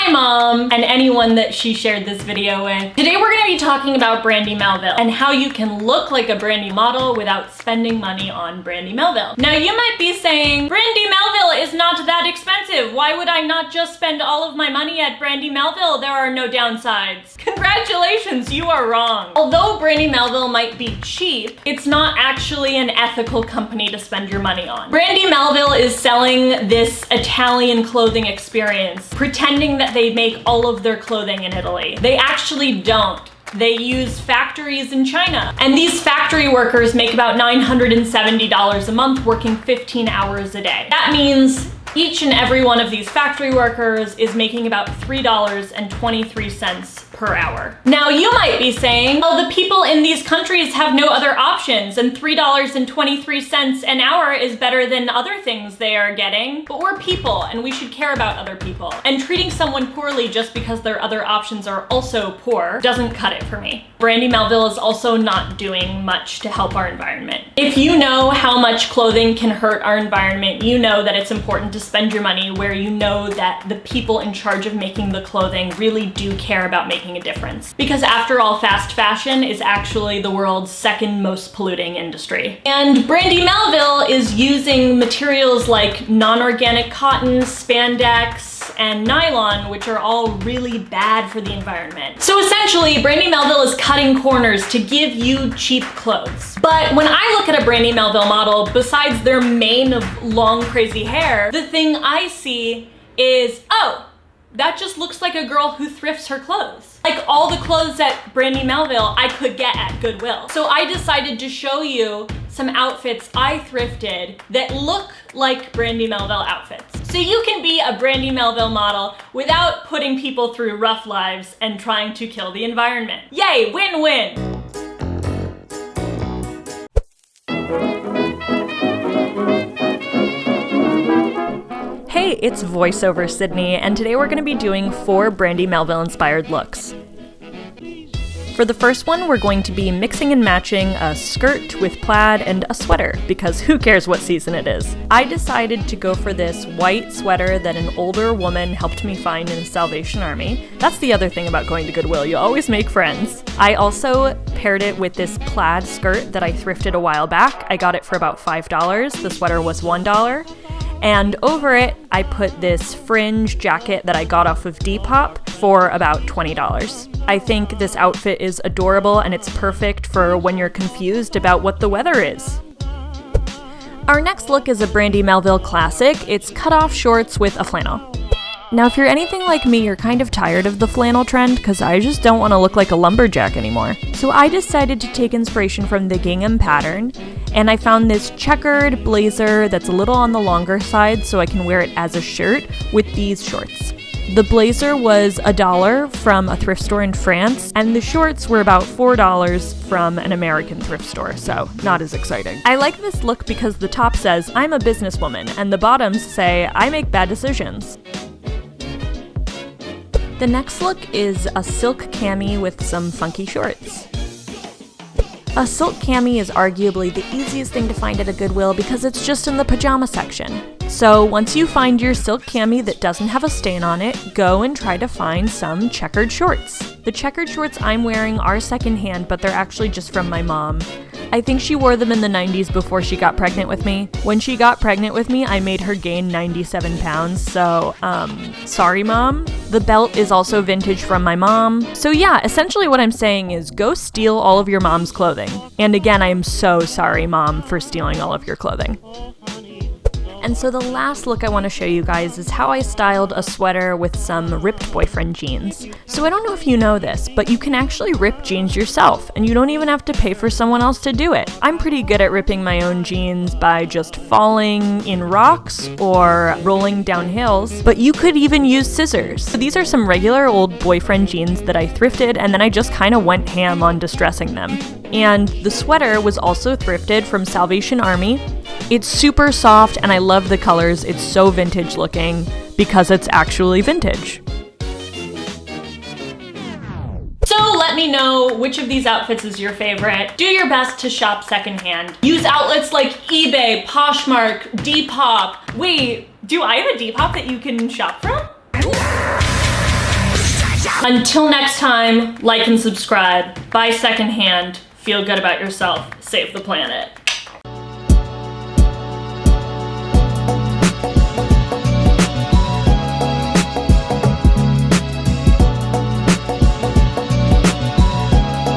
Hi Mom, and anyone that she shared this video with. Today we're gonna be talking about Brandy Melville and how you can look like a Brandy model without spending money on Brandy Melville. Now you might be saying, Brandy Melville is not that expensive. Why would I not just spend all of my money at Brandy Melville? There are no downsides. Congratulations, you are wrong. Although Brandy Melville might be cheap, it's not actually an ethical company to spend your money on. Brandy Melville is selling this Italian clothing experience, pretending that they make all of their clothing in Italy. They actually don't. They use factories in China. And these factory workers make about $970 a month working 15 hours a day. That means each and every one of these factory workers is making about $3.23 per hour. Now you might be saying, well, the people in these countries have no other options and $3.23 an hour is better than other things they are getting. But we're people and we should care about other people. And treating someone poorly just because their other options are also poor doesn't cut it for me. Brandy Melville is also not doing much to help our environment. If you know how much clothing can hurt our environment, you know that it's important to spend your money where you know that the people in charge of making the clothing really do care about making a difference. Because after all, fast fashion is actually the world's second most polluting industry. And Brandy Melville is using materials like non-organic cotton, spandex, and nylon, which are all really bad for the environment. So essentially, Brandy Melville is cutting corners to give you cheap clothes. But when I look at a Brandy Melville model, besides their mane of long, crazy hair, the thing I see is, oh, that just looks like a girl who thrifts her clothes. Like all the clothes at Brandy Melville I could get at Goodwill. So I decided to show you some outfits I thrifted that look like Brandy Melville outfits. So you can be a Brandy Melville model without putting people through rough lives and trying to kill the environment. Yay, win-win! Hey, it's VoiceOver Sydney, and today we're going to be doing 4 Brandy Melville inspired looks. For the first one, we're going to be mixing and matching a skirt with plaid and a sweater, because who cares what season it is. I decided to go for this white sweater that an older woman helped me find in the Salvation Army. That's the other thing about going to Goodwill, you always make friends. I also paired it with this plaid skirt that I thrifted a while back. I got it for about $5. The sweater was $1. And over it, I put this fringe jacket that I got off of Depop for about $20. I think this outfit is adorable and it's perfect for when you're confused about what the weather is. Our next look is a Brandy Melville classic. It's cut-off shorts with a flannel. Now, if you're anything like me, you're kind of tired of the flannel trend because I just don't want to look like a lumberjack anymore. So I decided to take inspiration from the gingham pattern, and I found this checkered blazer that's a little on the longer side so I can wear it as a shirt with these shorts. The blazer was $1 from a thrift store in France, and the shorts were about $4 from an American thrift store, so not as exciting. I like this look because the top says, I'm a businesswoman, and the bottoms say, I make bad decisions. The next look is a silk cami with some funky shorts. A silk cami is arguably the easiest thing to find at a Goodwill because it's just in the pajama section. So once you find your silk cami that doesn't have a stain on it, go and try to find some checkered shorts. The checkered shorts I'm wearing are secondhand, but they're actually just from my mom. I think she wore them in the 90s before she got pregnant with me. When she got pregnant with me, I made her gain 97 pounds, so, sorry mom. The belt is also vintage from my mom. So yeah, essentially what I'm saying is go steal all of your mom's clothing. And again, I am so sorry, Mom, for stealing all of your clothing. And so the last look I want to show you guys is how I styled a sweater with some ripped boyfriend jeans. So I don't know if you know this, but you can actually rip jeans yourself, and you don't even have to pay for someone else to do it. I'm pretty good at ripping my own jeans by just falling in rocks or rolling down hills, but you could even use scissors. So these are some regular old boyfriend jeans that I thrifted, and then I just kind of went ham on distressing them. And the sweater was also thrifted from Salvation Army. It's super soft and I love the colors. It's so vintage looking because it's actually vintage. So let me know which of these outfits is your favorite. Do your best to shop secondhand. Use outlets like eBay, Poshmark, Depop. Wait, do I have a Depop that you can shop from? Until next time, like and subscribe, buy secondhand, feel good about yourself, save the planet.